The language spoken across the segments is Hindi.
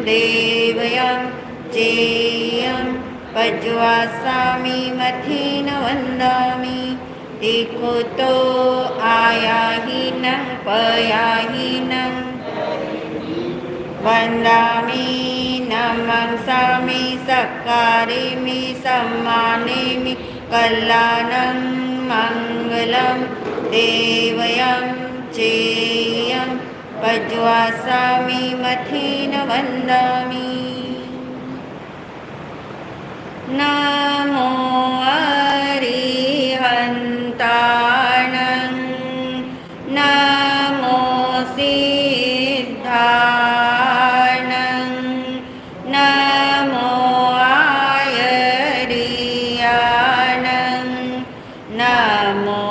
देवयं चेयं पज्वासामि मथेन वन्दामि तिकुतो आयाहीनं पयाहीनं वन्दामि नमंसामि सत्कारेमि सम्मानेमि कल्याणं मङ्गलं देवयं चेयं पज्वासामि मथेन वन्दामि नमो अरिहन्ताणं नमो सिद्धाणं नमो आयर्याणं नमो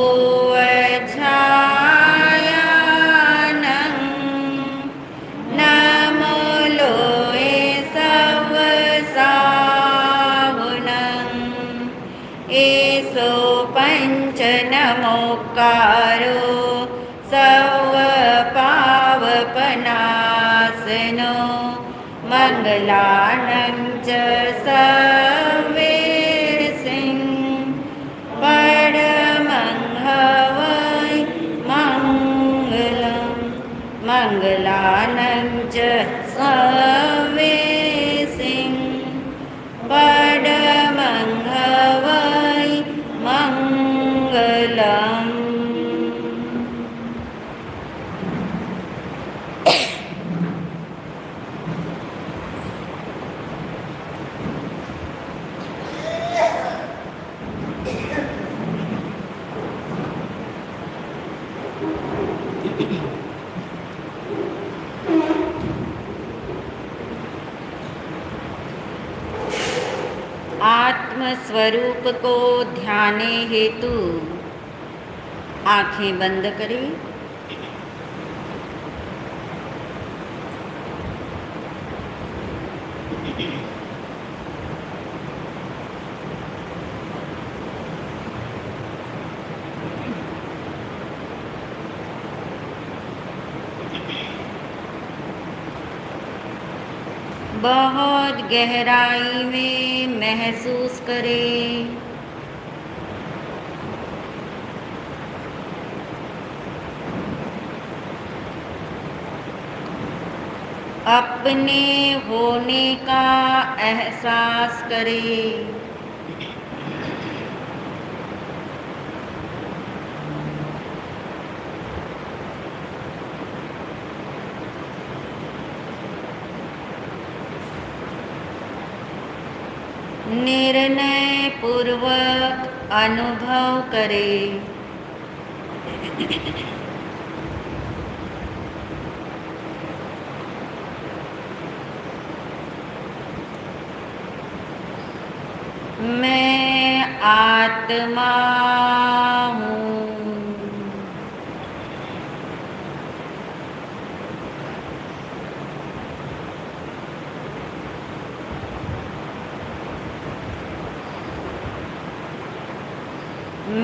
उवझायाणं नमो लोये सवसावुनं एसो पंच नमोकारो सर्वपावपनाशनो मङ्गलानं च सर्वेसिं परमं हवै मङ्गलं मङ्गलानं च सर्वेसिं परमं हवै मङ्गलम्। आत्मस्वरूप को ध्याने हेतु आंखें बंद करें। बहुत गहराई में महसूस करें अपने होने का एहसास करें। निर्णय पूर्वक अनुभव करें। मैं आत्मा हूँ।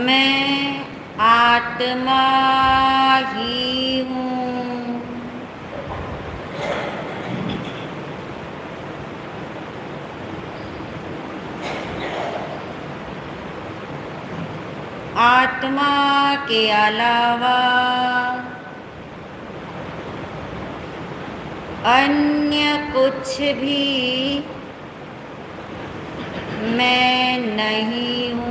मैं आत्मा ही हूँ। आत्मा के अलावा अन्य कुछ भी मैं नहीं हूँ।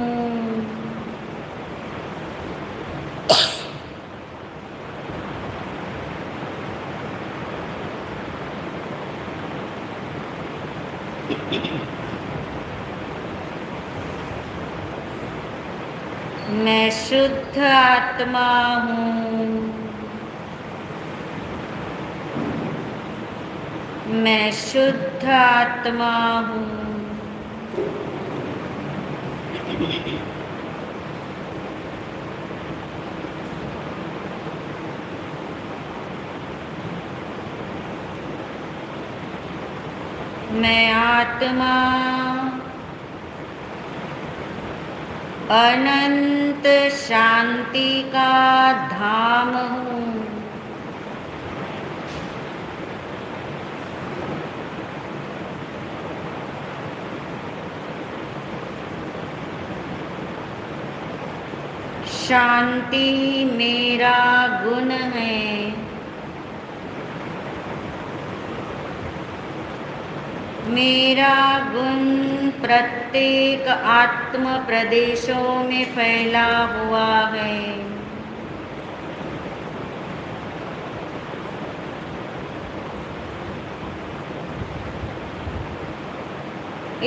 मैं शुद्ध आत्मा हूँ। मैं शुद्ध आत्मा हूँ। मैं आत्मा अनंत शांति का धाम हूँ। शांति मेरा गुण है। मेरा गुण प्रत्येक आत्म प्रदेशों में फैला हुआ है।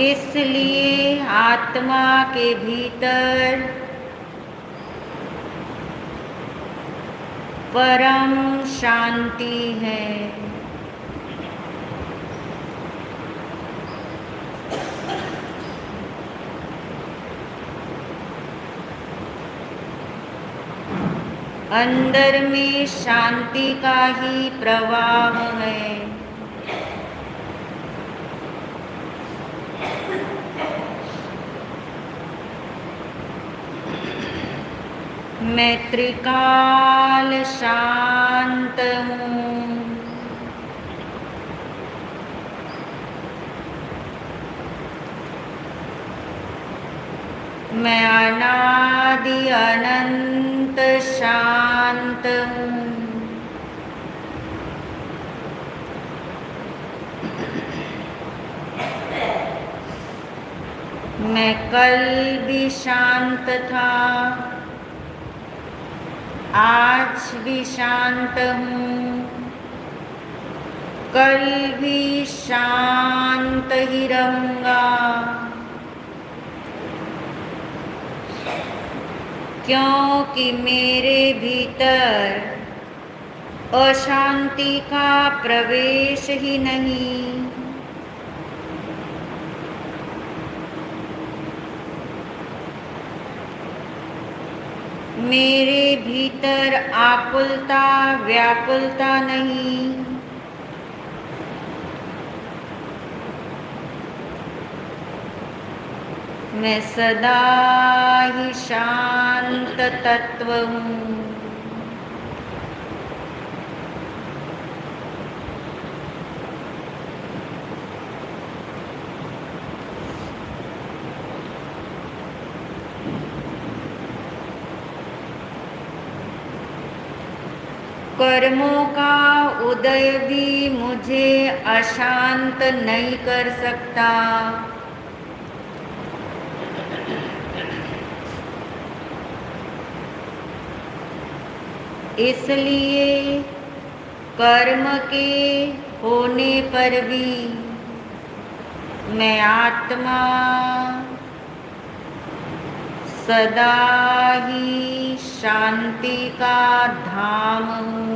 इसलिए आत्मा के भीतर परम शांति है। अंदर में शांति का ही प्रवाह है। मैं त्रिकाल शांत हूँ। मैं अनादि अनंत शांत हूँ। मैं कल भी शांत था, आज भी शांत हूँ, कल भी शांत ही रहूँगा, क्योंकि मेरे भीतर अशांति का प्रवेश ही नहीं। मेरे भीतर आकुलता व्याकुलता नहीं। मैं सदा ही शांत तत्व हूँ। कर्मों का उदय भी मुझे अशांत नहीं कर सकता। इसलिए कर्म के होने पर भी मैं आत्मा सदा ही शांति का धाम हूँ।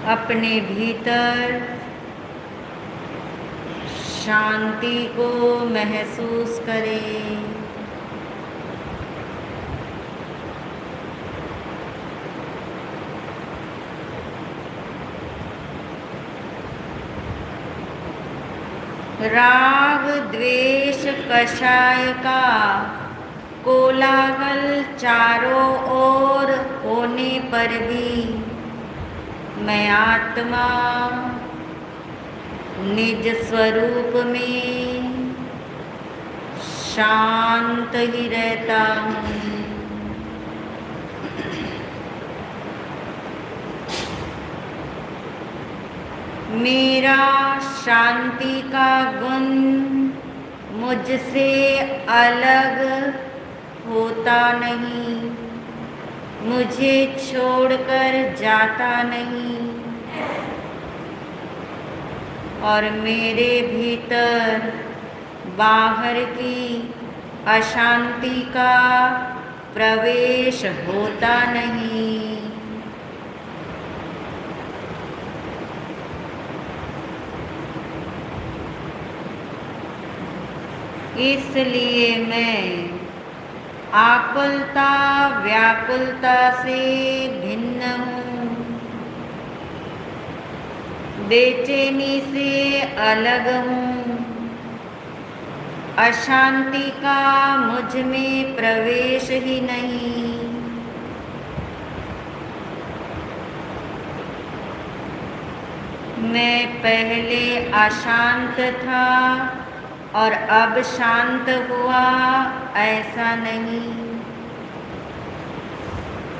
अपने भीतर शांति को महसूस करें। राग द्वेष कषाय का कोलाहल चारों ओर होने पर भी मैं आत्मा निज स्वरूप में शांत ही रहता हूँ। मेरा शांति का गुण मुझसे अलग होता नहीं, मुझे छोड़कर जाता नहीं, और मेरे भीतर बाहर की अशांति का प्रवेश होता नहीं। इसलिए मैं आकुलता व्याकुलता से भिन्न हूँ, बेचैनी से अलग हूँ, अशांति का मुझ में प्रवेश ही नहीं। मैं पहले अशांत था और अब शांत हुआ, ऐसा नहीं।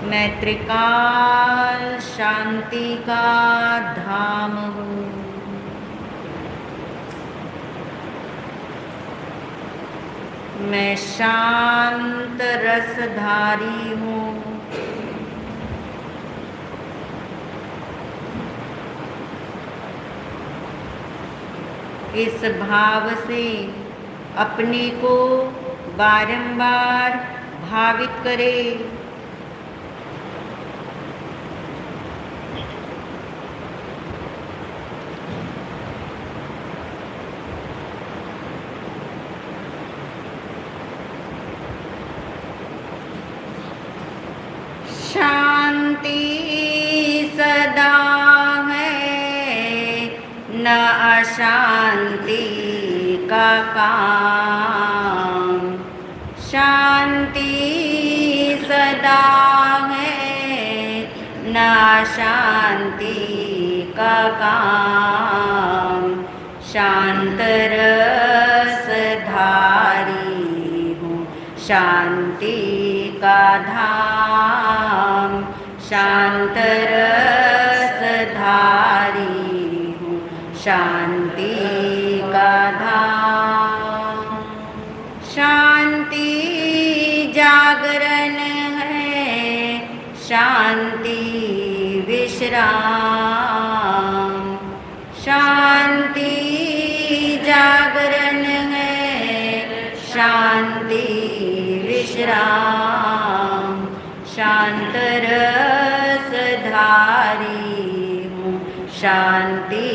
मैं त्रिकाल शांति का धाम हूँ। मैं शांत रसधारी हूँ। इस भाव से अपने को बारंबार भावित करें। शांति सदा है, न अशांति का काम। शांति सदा है, न अशांति का काम। शांत रस धारी हूँ, शांति का धाम। शांत रस धारी हूँ, शांति का धाम। शांति जागरण है, शांति विश्राम। शांति जागरण है, शांति विश्राम। शांत रस धारी हूँ, शांति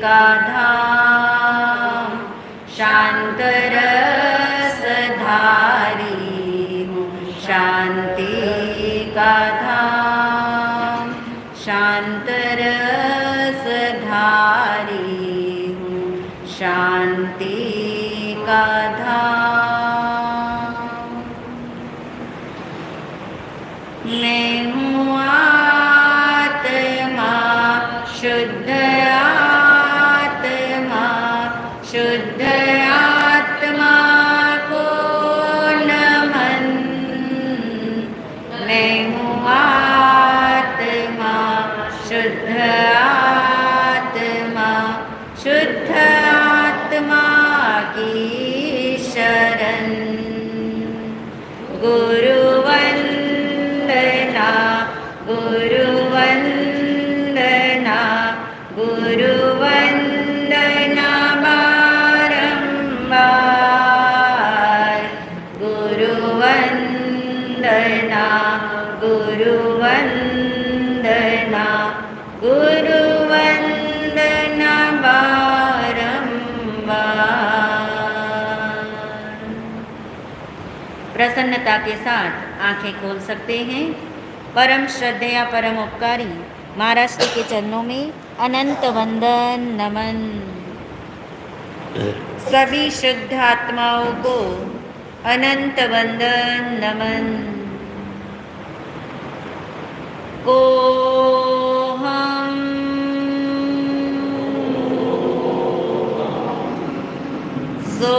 का धाम। शांत रस धारी हूँ, शांति का धाम। शांत रस धारी हूँ, शांति का धाम। मैं हूँ आत्मा, शुद्ध आत्मा, शुद्ध आत्मा को नमन। मैं हूँ आत्मा, शुद्ध आत्मा, शुद्ध आत्मा की शरण। गुरु वंदना, गुरु वंदना, गुरु वंदना बारंबार। गुरु वंदना, गुरु वंदना, गुरु वंदना बारंबार। प्रसन्नता के साथ आंखें खोल सकते हैं। परम श्रद्धेय परम उपकारी महाराज जी के चरणों में अनंत वंदन नमन। सभी शुद्ध आत्माओं को अनंत वंदन नमन। को हम सो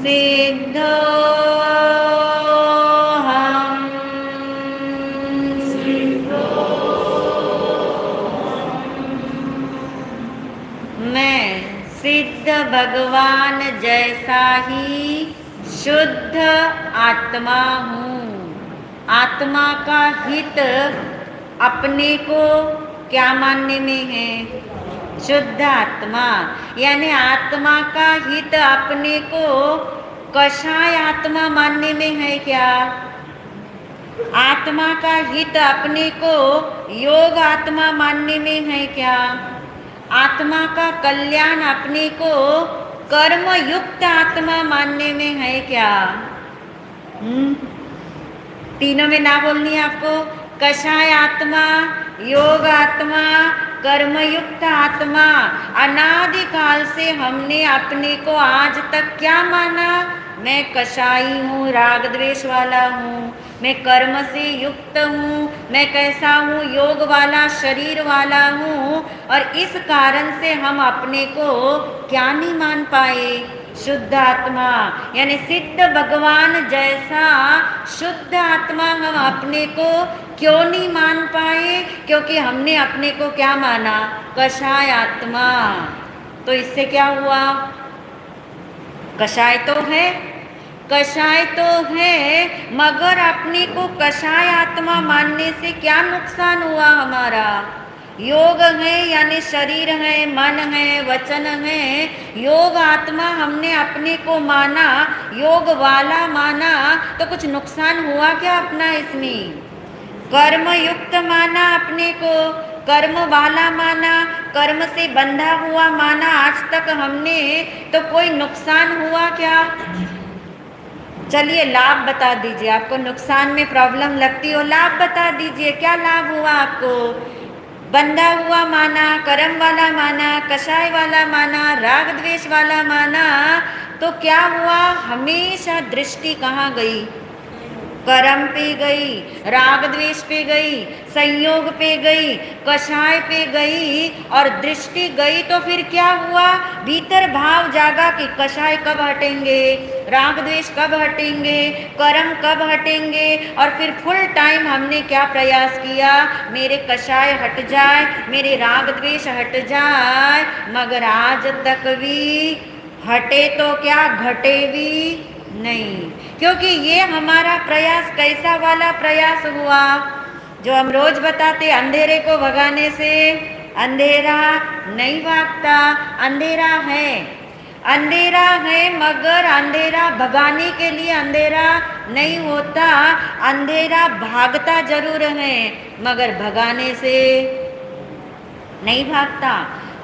सिद्धो हम, सिद्धो मैं सिद्ध भगवान जैसा ही शुद्ध आत्मा हूँ। आत्मा का हित अपने को क्या मानने में है? शुद्ध आत्मा, यानी आत्मा का हित अपने को कषाय आत्मा मानने में है क्या? आत्मा का हित अपने को योग आत्मा मानने में है क्या? आत्मा का कल्याण अपने को कर्म युक्त आत्मा मानने में है क्या? तीनों में ना बोलनी है आपको। कषाय आत्मा, योग आत्मा, कर्मयुक्त आत्मा। अनादिकाल से हमने अपने को आज तक क्या माना? मैं कषाई हूँ, राग द्वेष वाला हूँ। मैं कर्म से युक्त हूँ, मैं कैसा हूँ, योग वाला शरीर वाला हूँ, और इस कारण से हम अपने को क्या नहीं मान पाए, शुद्ध आत्मा यानी सिद्ध भगवान जैसा शुद्ध आत्मा हम अपने को क्यों नहीं मान पाए, क्योंकि हमने अपने को क्या माना, कषाय आत्मा। तो इससे क्या हुआ, कषाय तो है, कषाय तो है, मगर अपने को कषाय आत्मा मानने से क्या नुकसान हुआ हमारा, योग है यानी शरीर है, मन है, वचन है, योग आत्मा हमने अपने को माना, योग वाला माना, तो कुछ नुकसान हुआ क्या अपना इसमें, कर्म युक्त माना अपने को, कर्म वाला माना, कर्म से बंधा हुआ माना आज तक हमने, तो कोई नुकसान हुआ क्या, चलिए लाभ बता दीजिए, आपको नुकसान में प्रॉब्लम लगती हो, लाभ बता दीजिए, क्या लाभ हुआ आपको, बंधा हुआ माना, कर्म वाला माना, कषाय वाला माना, राग द्वेष वाला माना, तो क्या हुआ, हमेशा दृष्टि कहाँ गई, कर्म पे गई, राग द्वेष पे गई, संयोग पे गई, कषाय पे गई, और दृष्टि गई, तो फिर क्या हुआ, भीतर भाव जागा कि कषाय कब हटेंगे, राग द्वेष कब हटेंगे, कर्म कब हटेंगे, और फिर फुल टाइम हमने क्या प्रयास किया, मेरे कषाय हट जाए, मेरे राग द्वेष हट जाए, मगर आज तक भी हटे तो क्या, घटे भी नहीं, क्योंकि ये हमारा प्रयास कैसा वाला प्रयास हुआ, जो हम रोज बताते, अंधेरे को भगाने से अंधेरा नहीं भागता, अंधेरा है, अंधेरा है, मगर अंधेरा भगाने के लिए अंधेरा नहीं होता, अंधेरा भागता जरूर है, मगर भगाने से नहीं भागता।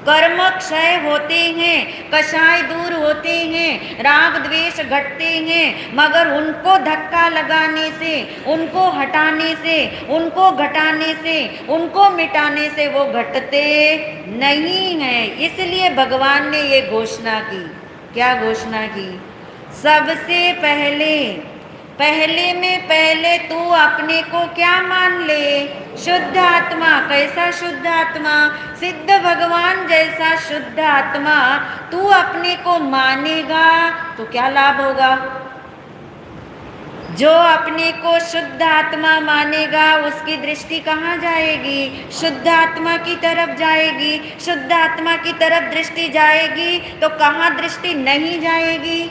कर्म क्षय होते हैं, कषाय दूर होते हैं, राग द्वेष घटते हैं, मगर उनको धक्का लगाने से, उनको हटाने से, उनको घटाने से, उनको मिटाने से वो घटते नहीं हैं। इसलिए भगवान ने ये घोषणा की, क्या घोषणा की, सबसे पहले, पहले में पहले तू अपने को क्या मान ले, शुद्ध आत्मा। कैसा शुद्ध आत्मा, सिद्ध भगवान जैसा शुद्ध आत्मा तू अपने को मानेगा तो क्या लाभ होगा। जो अपने को शुद्ध आत्मा मानेगा उसकी दृष्टि कहाँ जाएगी, शुद्ध आत्मा की तरफ जाएगी। शुद्ध आत्मा की तरफ दृष्टि जाएगी तो कहाँ दृष्टि नहीं जाएगी,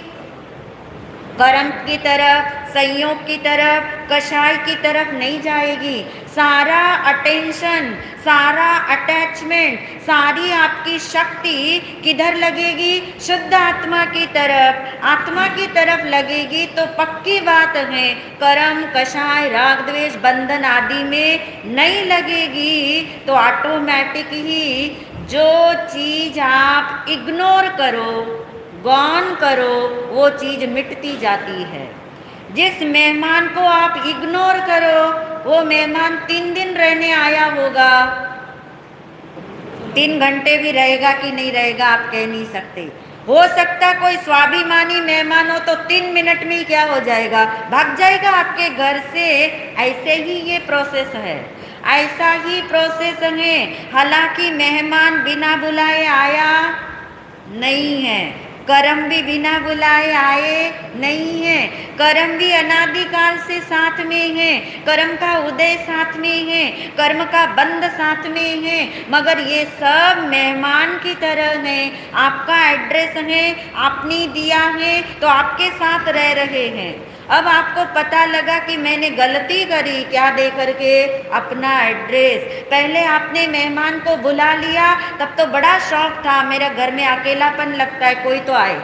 कर्म की तरफ, संयोग की तरफ, कषाय की तरफ नहीं जाएगी। सारा अटेंशन, सारा अटैचमेंट, सारी आपकी शक्ति किधर लगेगी, शुद्ध आत्मा की तरफ। आत्मा की तरफ लगेगी तो पक्की बात है कर्म, कषाय, राग द्वेष, बंधन आदि में नहीं लगेगी। तो ऑटोमेटिक ही जो चीज आप इग्नोर करो, गौन करो, वो चीज मिटती जाती है। जिस मेहमान को आप इग्नोर करो वो मेहमान 3 दिन रहने आया होगा, 3 घंटे भी रहेगा कि नहीं रहेगा आप कह नहीं सकते। हो सकता कोई स्वाभिमानी मेहमान हो तो 3 मिनट में ही क्या हो जाएगा, भाग जाएगा आपके घर से। ऐसे ही ये प्रोसेस है, ऐसा ही प्रोसेस है। हालांकि मेहमान बिना बुलाए आया नहीं है, कर्म भी बिना बुलाए आए नहीं है। कर्म भी अनादिकाल से साथ में है, कर्म का उदय साथ में है, कर्म का बंध साथ में है, मगर ये सब मेहमान की तरह है। आपका एड्रेस है, आपने दिया है तो आपके साथ रह रहे हैं। अब आपको पता लगा कि मैंने गलती करी, क्या दे करके, अपना एड्रेस। पहले आपने मेहमान को बुला लिया तब तो बड़ा शौक था, मेरा घर में अकेलापन लगता है, कोई तो आए,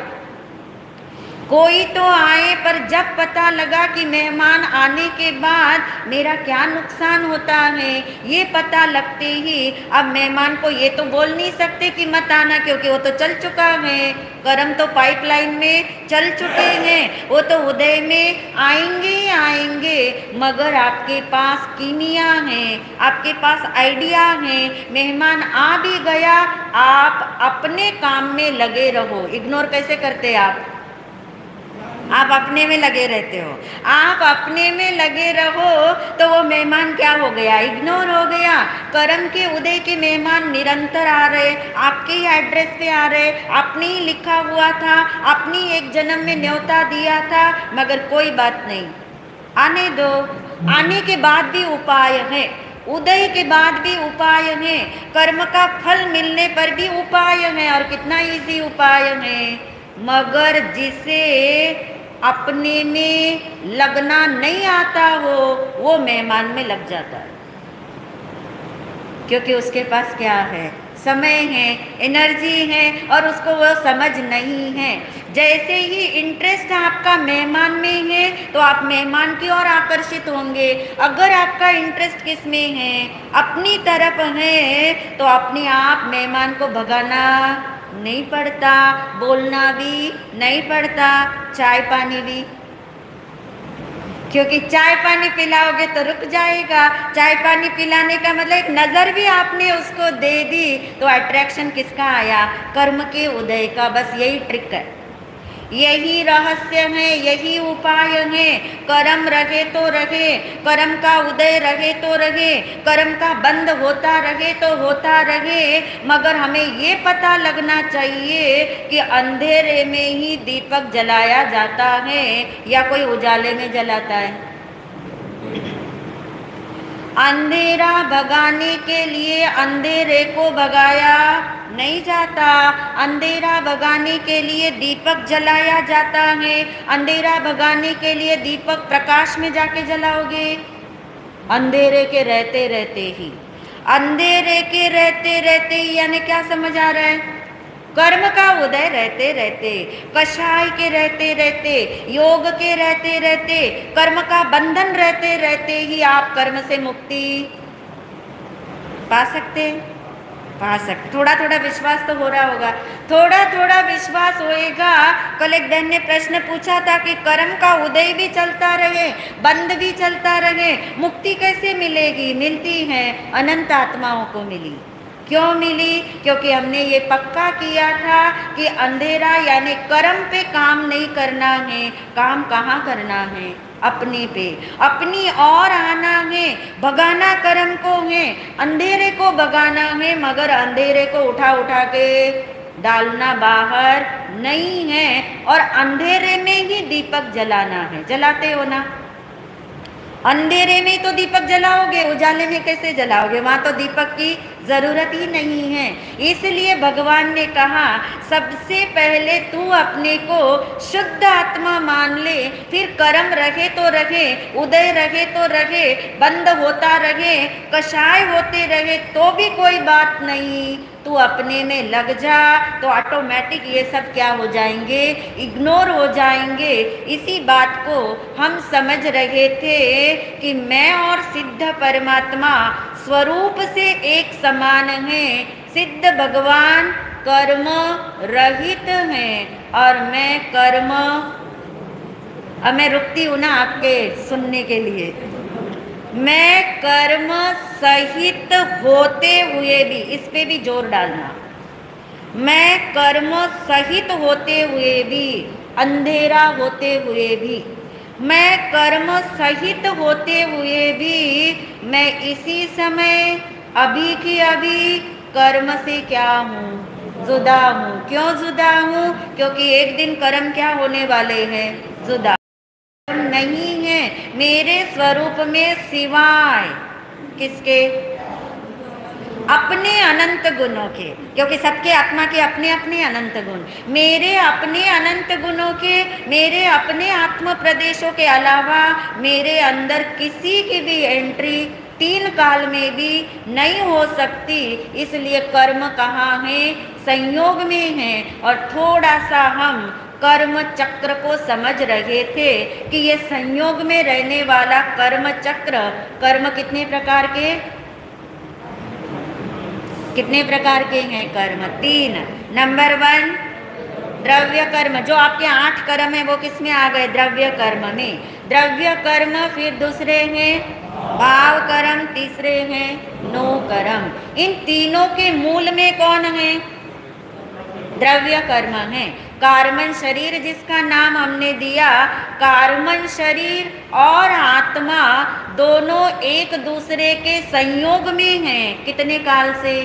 कोई तो आए। पर जब पता लगा कि मेहमान आने के बाद मेरा क्या नुकसान होता है, ये पता लगते ही अब मेहमान को ये तो बोल नहीं सकते कि मत आना, क्योंकि वो तो चल चुका है, कर्म तो पाइपलाइन में चल चुके हैं, वो तो उदय में आएंगे ही आएंगे। मगर आपके पास कीमिया है, आपके पास आइडिया है, मेहमान आ भी गया, आप अपने काम में लगे रहो। इग्नोर कैसे करते आप, आप अपने में लगे रहते हो। आप अपने में लगे रहो तो वो मेहमान क्या हो गया, इग्नोर हो गया। कर्म के उदय के मेहमान निरंतर आ रहे, आपके ही एड्रेस पे आ रहे, आपने ही लिखा हुआ था, आपने एक जन्म में न्योता दिया था, मगर कोई बात नहीं, आने दो। आने के बाद भी उपाय है, उदय के बाद भी उपाय है, कर्म का फल मिलने पर भी उपाय है, और कितना इजी उपाय है। मगर जिसे अपने में लगना नहीं आता हो वो मेहमान में लग जाता है, क्योंकि उसके पास क्या है, समय है, एनर्जी है, और उसको वो समझ नहीं है। जैसे ही इंटरेस्ट आपका मेहमान में है तो आप मेहमान की ओर आकर्षित होंगे। अगर आपका इंटरेस्ट किस में है, अपनी तरफ है, तो अपने आप मेहमान को भगाना नहीं पड़ता, बोलना भी नहीं पड़ता, चाय पानी भी, क्योंकि चाय पानी पिलाओगे तो रुक जाएगा। चाय पानी पिलाने का मतलब एक नज़र भी आपने उसको दे दी तो अट्रैक्शन किसका आया, कर्म के उदय का। बस यही ट्रिक है, यही रहस्य है, यही उपाय है। कर्म रहे तो रहे, कर्म का उदय रहे तो रहे, कर्म का बंद होता रहे तो होता रहे, मगर हमें ये पता लगना चाहिए कि अंधेरे में ही दीपक जलाया जाता है या कोई उजाले में जलाता है। अंधेरा भगाने के लिए अंधेरे को भगाया नहीं जाता, अंधेरा भगाने के लिए दीपक जलाया जाता है। अंधेरा भगाने के लिए दीपक प्रकाश में जाके जलाओगे, अंधेरे के रहते रहते ही, अंधेरे के रहते रहते ही, यानी क्या समझ आ रहा है, कर्म का उदय रहते रहते, कषाय के रहते रहते, योग के रहते रहते, कर्म का बंधन रहते रहते ही आप कर्म से मुक्ति पा सकते, पा सकते। थोड़ा थोड़ा विश्वास तो हो रहा होगा, थोड़ा थोड़ा विश्वास होएगा। कल एक बहन ने प्रश्न पूछा था कि कर्म का उदय भी चलता रहे, बंद भी चलता रहे, मुक्ति कैसे मिलेगी? मिलती है, अनंत आत्माओं को मिली। क्यों मिली? क्योंकि हमने ये पक्का किया था कि अंधेरा यानी कर्म पे काम नहीं करना है। काम कहाँ करना है? अपने पे, अपनी और आना है, भगाना कर्म को है, अंधेरे को भगाना है, मगर अंधेरे को उठा उठा के डालना बाहर नहीं है। और अंधेरे में ही दीपक जलाना है। जलाते हो ना? अंधेरे में तो दीपक जलाओगे, उजाले में कैसे जलाओगे? वहाँ तो दीपक की जरूरत ही नहीं है। इसलिए भगवान ने कहा सबसे पहले तू अपने को शुद्ध आत्मा मान ले, फिर कर्म रहे तो रहे, उदय रहे तो रहे, बंद होता रहे, कषाय होते रहे तो भी कोई बात नहीं। तू अपने में लग जा तो ऑटोमेटिक ये सब क्या हो जाएंगे? इग्नोर हो जाएंगे। इसी बात को हम समझ रहे थे कि मैं और सिद्ध परमात्मा स्वरूप से एक समान हैं। सिद्ध भगवान कर्म रहित हैं और मैं कर्म, अब मैं रुकती हूँ ना आपके सुनने के लिए। मैं कर्म सहित होते हुए भी, इस पे भी जोर डालना, मैं कर्म सहित होते हुए भी, अंधेरा होते हुए भी, मैं कर्म सहित होते हुए भी, मैं इसी समय अभी की अभी कर्म से क्या हूँ? जुदा हूँ। क्यों जुदा हूँ? क्योंकि एक दिन कर्म क्या होने वाले हैं? जुदा नहीं है मेरे स्वरूप में, सिवाय किसके? अपने अनंत गुणों के, क्योंकि सबके आत्मा के अपने अपने अनंत गुण। मेरे अपने अनंत गुणों के, मेरे अपने आत्म प्रदेशों के अलावा मेरे अंदर किसी की भी एंट्री तीन काल में भी नहीं हो सकती। इसलिए कर्म कहाँ है? संयोग में है। और थोड़ा सा हम कर्म चक्र को समझ रहे थे कि ये संयोग में रहने वाला कर्म चक्र, कर्म कितने प्रकार के, कितने प्रकार के हैं कर्म? 3। नंबर 1 द्रव्य कर्म, जो आपके 8 कर्म है वो किस में आ गए? द्रव्य कर्म में। द्रव्य कर्म, फिर दूसरे हैं भाव कर्म, तीसरे हैं नो कर्म। इन तीनों के मूल में कौन है? द्रव्य कर्म है। कार्बन शरीर जिसका नाम हमने दिया, कार्बन शरीर और आत्मा दोनों एक दूसरे के संयोग में हैं। कितने काल से?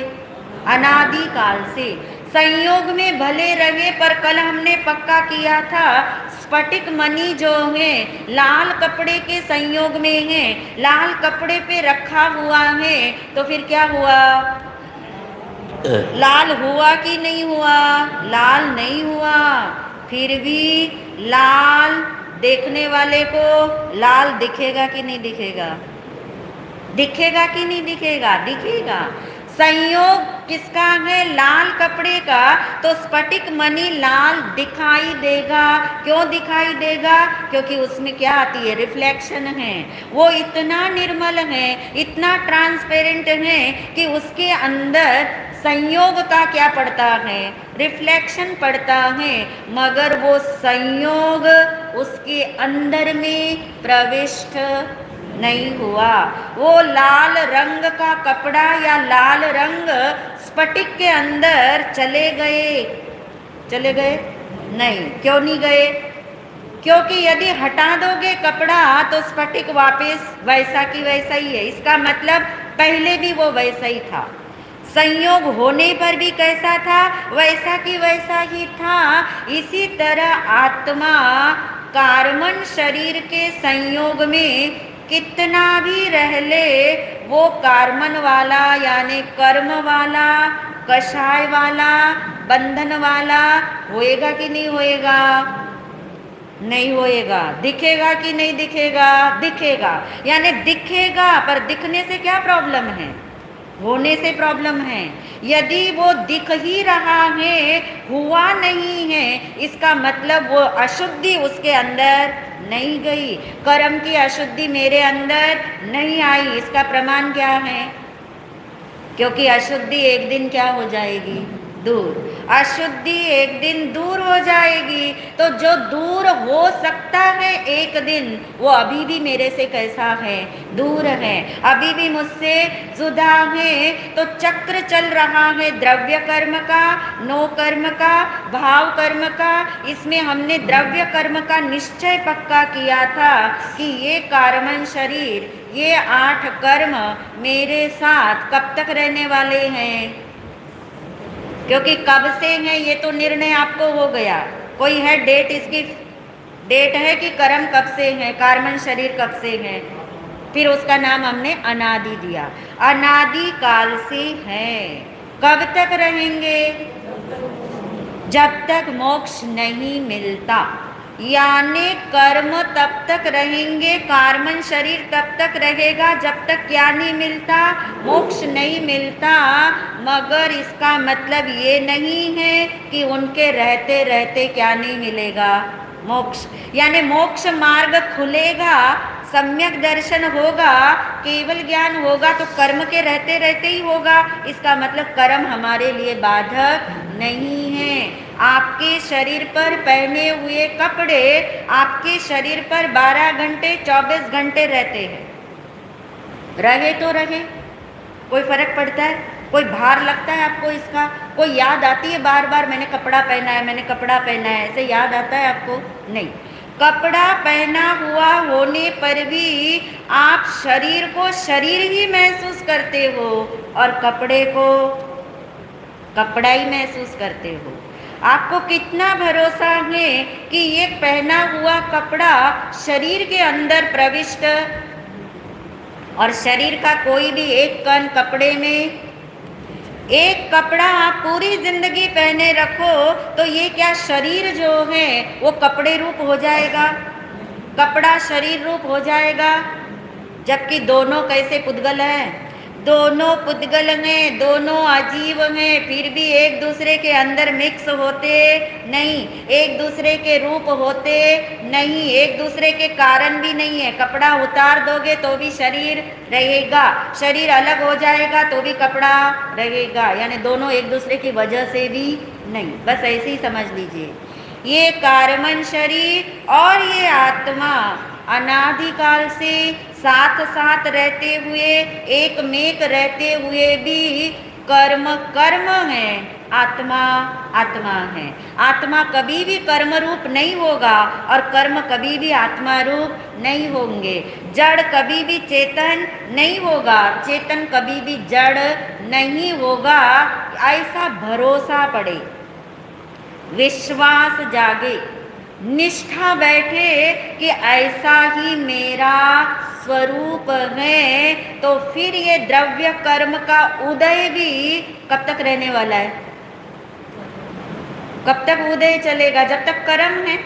अनादि काल से संयोग में भले रहे, पर कल हमने पक्का किया था स्फटिक मणि जो है लाल कपड़े के संयोग में है, लाल कपड़े पे रखा हुआ है, तो फिर क्या हुआ? लाल हुआ कि नहीं हुआ? लाल नहीं हुआ। फिर भी लाल देखने वाले को लाल दिखेगा कि नहीं दिखेगा? दिखेगा कि नहीं दिखेगा? दिखेगा। संयोग किसका है? लाल कपड़े का, तो स्फटिक मणि लाल दिखाई देगा। क्यों दिखाई देगा? क्योंकि उसमें क्या आती है? रिफ्लेक्शन है। वो इतना निर्मल है, इतना ट्रांसपेरेंट है कि उसके अंदर संयोग का क्या पड़ता है? रिफ्लेक्शन पड़ता है, मगर वो संयोग उसके अंदर में प्रविष्ट नहीं हुआ। वो लाल रंग का कपड़ा या लाल रंग स्फटिक के अंदर चले गए? चले गए? नहीं। क्यों नहीं गए? क्योंकि यदि हटा दोगे कपड़ा तो स्फटिक वापस वैसा की वैसा ही है। इसका मतलब पहले भी वो वैसा ही था, संयोग होने पर भी कैसा था? वैसा की वैसा ही था। इसी तरह आत्मा कार्बन शरीर के संयोग में कितना भी रह ले, वो कार्बन वाला यानी कर्म वाला, कषाय वाला, बंधन वाला होएगा कि नहीं होएगा? नहीं होएगा। दिखेगा कि नहीं दिखेगा? दिखेगा। यानी दिखेगा, पर दिखने से क्या प्रॉब्लम है? होने से प्रॉब्लम है। यदि वो दिख ही रहा है, हुआ नहीं है, इसका मतलब वो अशुद्धि उसके अंदर नहीं गई, कर्म की अशुद्धि मेरे अंदर नहीं आई। इसका प्रमाण क्या है? क्योंकि अशुद्धि एक दिन क्या हो जाएगी? दूर। अशुद्धि एक दिन दूर हो जाएगी। तो जो दूर हो सकता है एक दिन, वो अभी भी मेरे से कैसा है? दूर है। अभी भी मुझसे जुदा है। तो चक्र चल रहा है द्रव्य कर्म का, नो कर्म का, भाव कर्म का। इसमें हमने द्रव्य कर्म का निश्चय पक्का किया था कि ये कार्बन शरीर, ये 8 कर्म मेरे साथ कब तक रहने वाले हैं? क्योंकि कब से हैं ये तो निर्णय आपको हो गया। कोई है डेट? इसकी डेट है कि कर्म कब से है, कार्बन शरीर कब से है? फिर उसका नाम हमने अनादि दिया। अनादि काल से है। कब तक रहेंगे? जब तक मोक्ष नहीं मिलता। यानी कर्म तब तक रहेंगे, कार्बन शरीर तब तक रहेगा जब तक क्या नहीं मिलता? मोक्ष नहीं मिलता। मगर इसका मतलब ये नहीं है कि उनके रहते रहते क्या नहीं मिलेगा? मोक्ष। यानी मोक्ष मार्ग खुलेगा, सम्यक दर्शन होगा, केवल ज्ञान होगा, तो कर्म के रहते रहते ही होगा। इसका मतलब कर्म हमारे लिए बाधक नहीं है। आपके शरीर पर पहने हुए कपड़े आपके शरीर पर 12 घंटे 24 घंटे रहते हैं। रहे तो रहे, कोई फर्क पड़ता है? कोई भार लगता है आपको इसका? कोई याद आती है बार बार मैंने कपड़ा पहना है, मैंने कपड़ा पहना है, ऐसे याद आता है आपको? नहीं। कपड़ा पहना हुआ होने पर भी आप शरीर को शरीर ही महसूस करते हो और कपड़े को कपड़ा ही महसूस करते हो। आपको कितना भरोसा है कि ये पहना हुआ कपड़ा शरीर के अंदर प्रविष्ट, और शरीर का कोई भी एक कण कपड़े में, एक कपड़ा आप पूरी जिंदगी पहने रखो तो ये क्या शरीर जो है वो कपड़े रूप हो जाएगा? कपड़ा शरीर रूप हो जाएगा? जबकि दोनों कैसे पुद्गल हैं? दोनों पुद्गल हैं, दोनों अजीब हैं, फिर भी एक दूसरे के अंदर मिक्स होते नहीं, एक दूसरे के रूप होते नहीं, एक दूसरे के कारण भी नहीं है। कपड़ा उतार दोगे तो भी शरीर रहेगा, शरीर अलग हो जाएगा तो भी कपड़ा रहेगा। यानी दोनों एक दूसरे की वजह से भी नहीं। बस ऐसे ही समझ लीजिए। ये कार्बन शरीर और ये आत्मा अनादिकाल से साथ साथ रहते हुए, एक मेक रहते हुए भी कर्म कर्म है, आत्मा आत्मा है। आत्मा कभी भी कर्म रूप नहीं होगा और कर्म कभी भी आत्मा रूप नहीं होंगे। जड़ कभी भी चेतन नहीं होगा, चेतन कभी भी जड़ नहीं होगा। ऐसा भरोसा पड़े, विश्वास जागे, निष्ठा बैठे कि ऐसा ही मेरा स्वरूप है, तो फिर ये द्रव्य कर्म का उदय भी कब तक रहने वाला है? कब तक उदय चलेगा? जब तक कर्म है।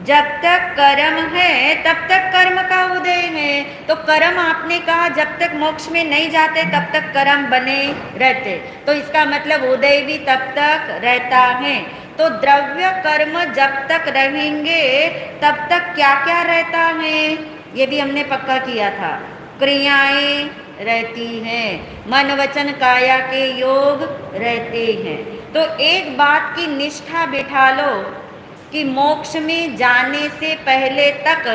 जब तक कर्म है तब तक कर्म का उदय है। तो कर्म आपने कहा जब तक मोक्ष में नहीं जाते तब तक कर्म बने रहते, तो इसका मतलब उदय भी तब तक रहता है। तो द्रव्य कर्म जब तक रहेंगे तब तक क्या क्या रहता है, ये भी हमने पक्का किया था। क्रियाएं रहती हैं, मन वचन काया के योग रहते हैं। तो एक बात की निष्ठा बिठा लो कि मोक्ष में जाने से पहले तक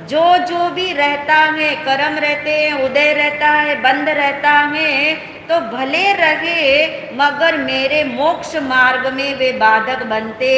जो जो भी रहता है, कर्म रहते हैं, उदय रहता है, बंद रहता है, तो भले रहे, मगर मेरे मोक्ष मार्ग में वे बाधक बनते।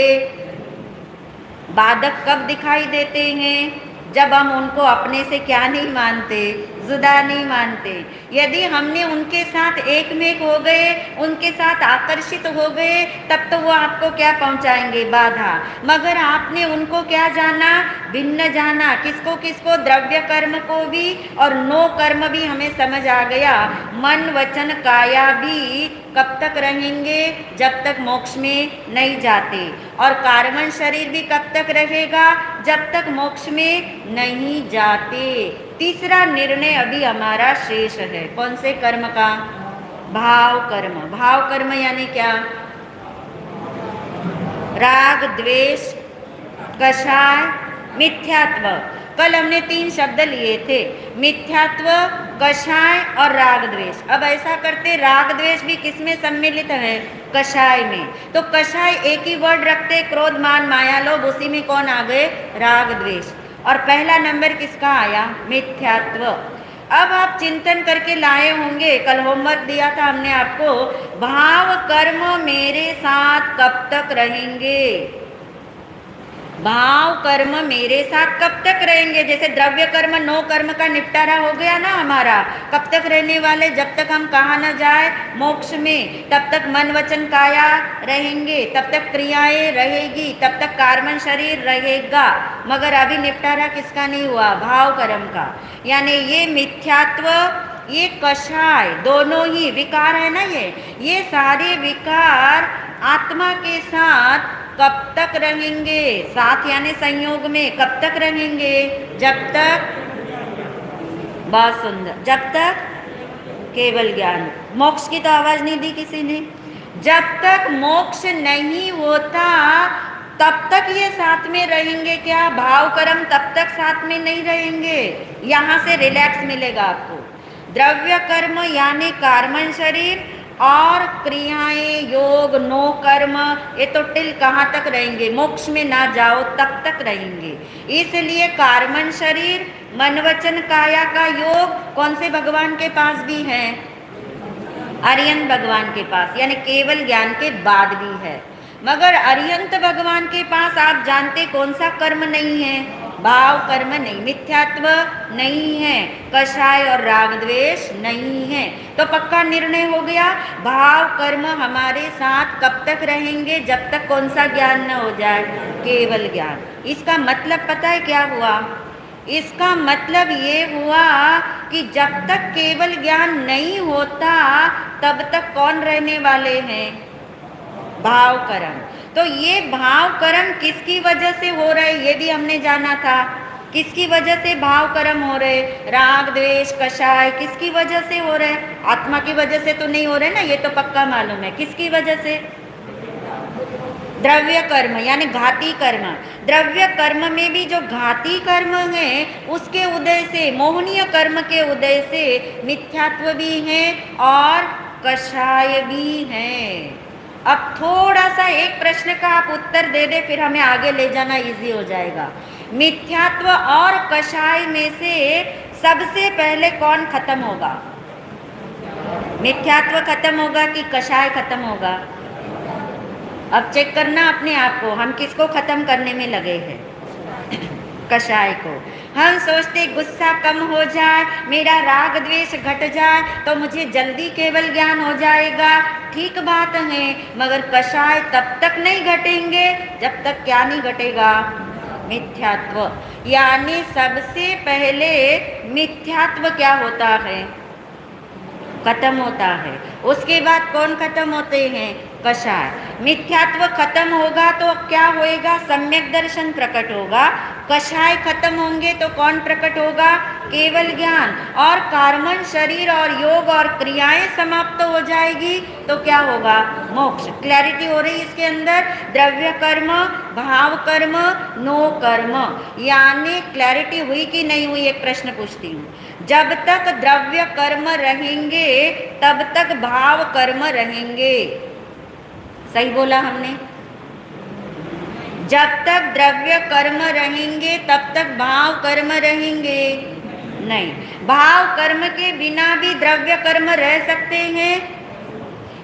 बाधक कब दिखाई देते हैं? जब हम उनको अपने से क्या नहीं मानते, जुदा नहीं मानते। यदि हमने उनके साथ एक में एक हो गए, उनके साथ आकर्षित हो गए, तब तो वो आपको क्या पहुंचाएंगे? बाधा। मगर आपने उनको क्या जाना? भिन्न जाना। किसको किसको? द्रव्य कर्म को भी और नो कर्म भी हमें समझ आ गया। मन वचन काया भी कब तक रहेंगे? जब तक मोक्ष में नहीं जाते। और कार्बन शरीर भी कब तक रहेगा? जब तक मोक्ष में नहीं जाते। तीसरा निर्णय अभी हमारा शेष है। कौन से कर्म का? भाव कर्म। भाव कर्म यानी क्या? राग, द्वेष, कषाय, मिथ्यात्व। कल हमने 3 शब्द लिए थे, मिथ्यात्व, कषाय और राग द्वेष। अब ऐसा करते, राग द्वेष भी किसमें सम्मिलित है? कषाय में। तो कषाय एक ही वर्ड रखते, क्रोध मान माया लोभ, उसी में कौन आ गए? राग द्वेष। और पहला नंबर किसका आया? मिथ्यात्व। अब आप चिंतन करके लाए होंगे, कल होमवर्क दिया था हमने आपको, भाव कर्म मेरे साथ कब तक रहेंगे? भाव कर्म मेरे साथ कब तक रहेंगे? जैसे द्रव्य कर्म नो कर्म का निपटारा हो गया ना हमारा, कब तक रहने वाले? जब तक हम कहा न जाए मोक्ष में, तब तक मन वचन काया रहेंगे, तब तक क्रियाएं रहेगी, तब तक कार्बन शरीर रहेगा। मगर अभी निपटारा किसका नहीं हुआ? भाव कर्म का। यानी ये मिथ्यात्व, ये कषाय, दोनों ही विकार है ना, ये सारे विकार आत्मा के साथ कब तक रहेंगे? साथ यानी संयोग में। कब तक रहेंगे? जब तक, बहुत सुंदर, जब तक केवल ज्ञान। मोक्ष की तो आवाज नहीं दी किसी ने। जब तक मोक्ष नहीं होता तब तक ये साथ में रहेंगे। क्या? भाव कर्म तब तक साथ में नहीं रहेंगे। यहाँ से रिलैक्स मिलेगा आपको। द्रव्य कर्म यानी कार्बन शरीर और क्रियाएं योग नो कर्म, ये तो टिल कहाँ तक रहेंगे? मोक्ष में ना जाओ तब तक रहेंगे। इसलिए कार्बन शरीर मन वचन काया का योग कौन से भगवान के पास भी है? अरिहंत भगवान के पास, यानी केवल ज्ञान के बाद भी है। मगर अरिहंत भगवान के पास आप जानते कौन सा कर्म नहीं है? भाव कर्म नहीं, मिथ्यात्व नहीं है, कषाय और राग द्वेष नहीं है। तो पक्का निर्णय हो गया, भाव कर्म हमारे साथ कब तक रहेंगे? जब तक कौन सा ज्ञान न हो जाए? केवल ज्ञान। इसका मतलब पता है क्या हुआ? इसका मतलब ये हुआ कि जब तक केवल ज्ञान नहीं होता तब तक कौन रहने वाले हैं? भाव कर्म। तो ये भाव कर्म किसकी वजह से हो रहे, ये भी हमने जाना था। किसकी वजह से भाव कर्म हो रहे? राग द्वेष कषाय किसकी वजह से हो रहे? आत्मा की वजह से तो नहीं हो रहे ना, ये तो पक्का मालूम है। किसकी वजह से? द्रव्य कर्म यानी घाती कर्म। द्रव्य कर्म में भी जो घाती कर्म है उसके उदय से, मोहनीय कर्म के उदय से मिथ्यात्व भी है और कषाय भी है। अब थोड़ा सा एक प्रश्न का आप उत्तर दे दे, फिर हमें आगे ले जाना इजी हो जाएगा। मिथ्यात्व और कषाय में से सबसे पहले कौन खत्म होगा? मिथ्यात्व खत्म होगा कि कषाय खत्म होगा? अब चेक करना अपने आप को, हम किसको खत्म करने में लगे हैं? कषाय को। हम सोचते गुस्सा कम हो जाए, मेरा राग द्वेष घट जाए तो मुझे जल्दी केवल ज्ञान हो जाएगा। ठीक बात है, मगर कषाय तब तक नहीं घटेंगे जब तक क्या नहीं घटेगा? मिथ्यात्व। यानी सबसे पहले मिथ्यात्व क्या होता है? खत्म होता है। उसके बाद कौन खत्म होते हैं? कषाय। मिथ्यात्व खत्म होगा तो क्या होएगा? सम्यक दर्शन प्रकट होगा। कषाय खत्म होंगे तो कौन प्रकट होगा? केवल ज्ञान। और कार्मण शरीर और योग और क्रियाएं समाप्त हो जाएगी तो क्या होगा? मोक्ष। क्लैरिटी हो रही इसके अंदर? द्रव्य कर्म, भाव कर्म, नो कर्म। यानी क्लैरिटी हुई कि नहीं हुई? एक प्रश्न पूछती हूँ। जब तक द्रव्य कर्म रहेंगे तब तक भाव कर्म रहेंगे। सही बोला हमने? जब तक द्रव्य कर्म रहेंगे तब तक भाव कर्म रहेंगे नहीं। भाव कर्म के बिना भी द्रव्य कर्म रह सकते हैं।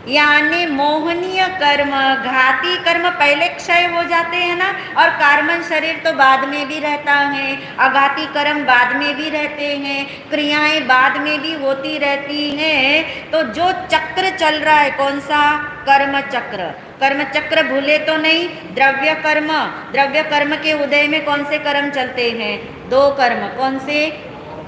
यानी मोहनीय कर्म, घाती कर्म पहले क्षय हो जाते हैं ना, और कार्मन शरीर तो बाद में भी रहता है, अघाती कर्म बाद में भी रहते हैं, क्रियाएं बाद में भी होती रहती हैं। तो जो चक्र चल रहा है कौन सा? कर्म चक्र। कर्म चक्र भूले तो नहीं? द्रव्य कर्म, द्रव्य कर्म के उदय में कौन से कर्म चलते हैं? 2 कर्म। कौन से?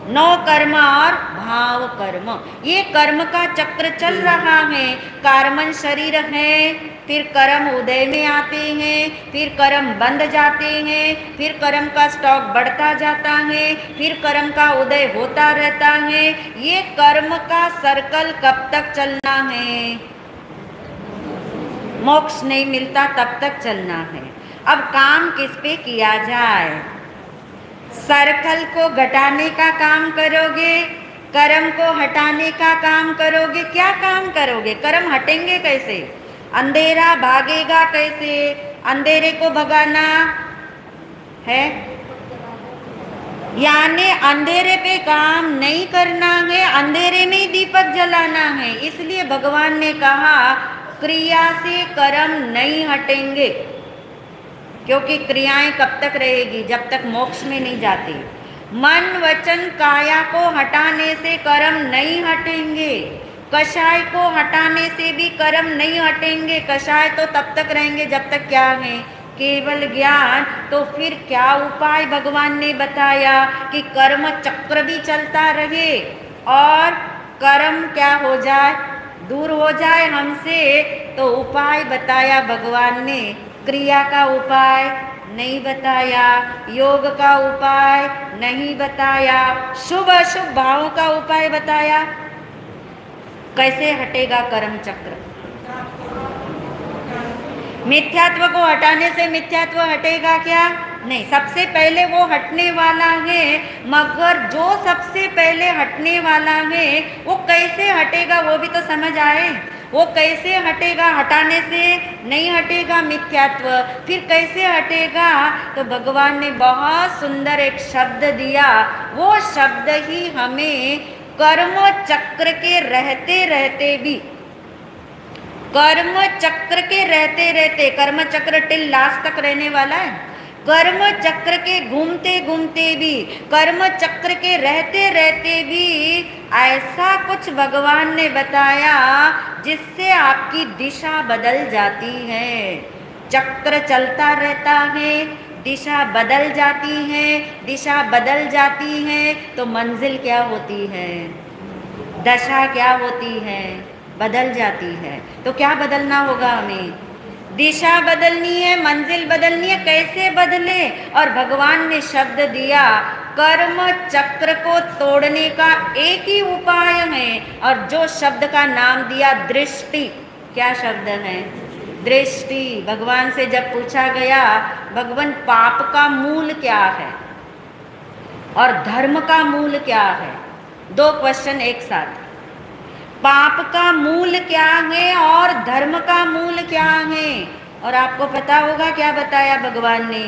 नो कर्म और भाव कर्म। ये कर्म का चक्र चल रहा है। कार्मन शरीर है, फिर कर्म उदय में आते हैं, फिर कर्म बंद जाते हैं, फिर कर्म का स्टॉक बढ़ता जाता है, फिर कर्म का उदय होता रहता है। ये कर्म का सर्कल कब तक चलना है? मोक्ष नहीं मिलता तब तक चलना है। अब काम किस पे किया जाए? सर्कल को घटाने का काम करोगे, कर्म को हटाने का काम करोगे? क्या काम करोगे? कर्म हटेंगे कैसे? अंधेरा भागेगा कैसे? अंधेरे को भगाना है, यानी अंधेरे पे काम नहीं करना है, अंधेरे में ही दीपक जलाना है। इसलिए भगवान ने कहा क्रिया से कर्म नहीं हटेंगे, क्योंकि क्रियाएं कब तक रहेगी? जब तक मोक्ष में नहीं जाती। मन वचन काया को हटाने से कर्म नहीं हटेंगे, कषाय को हटाने से भी कर्म नहीं हटेंगे। कषाय तो तब तक रहेंगे जब तक क्या है? केवल ज्ञान। तो फिर क्या उपाय भगवान ने बताया कि कर्म चक्र भी चलता रहे और कर्म क्या हो जाए? दूर हो जाए हमसे। तो उपाय बताया भगवान ने। क्रिया का उपाय नहीं बताया, योग का उपाय नहीं बताया, शुभ अशुभ भावों का उपाय बताया। कैसे हटेगा कर्म चक्र? मिथ्यात्व को हटाने से मिथ्यात्व हटेगा क्या? नहीं। सबसे पहले वो हटने वाला है, मगर जो सबसे पहले हटने वाला है वो कैसे हटेगा वो भी तो समझ आए। वो कैसे हटेगा? हटाने से नहीं हटेगा मिथ्यात्व। फिर कैसे हटेगा? तो भगवान ने बहुत सुंदर एक शब्द दिया। वो शब्द ही हमें कर्म चक्र के रहते रहते भी, कर्म चक्र के रहते रहते, कर्म चक्र टिल लास्ट तक रहने वाला है। कर्म चक्र के घूमते घूमते भी, कर्म चक्र के रहते रहते भी ऐसा कुछ भगवान ने बताया जिससे आपकी दिशा बदल जाती है। चक्र चलता रहता है, दिशा बदल जाती है, दिशा बदल जाती है तो मंजिल क्या होती है? दशा क्या होती है? बदल जाती है। तो क्या बदलना होगा हमें? दिशा बदलनी है, मंजिल बदलनी है। कैसे बदले? और भगवान ने शब्द दिया, कर्म चक्र को तोड़ने का एक ही उपाय है, और जो शब्द का नाम दिया दृष्टि। क्या शब्द है? दृष्टि। भगवान से जब पूछा गया, भगवान पाप का मूल क्या है और धर्म का मूल क्या है? 2 क्वेश्चन एक साथ। पाप का मूल क्या है और धर्म का मूल क्या है? और आपको पता होगा क्या बताया भगवान ने?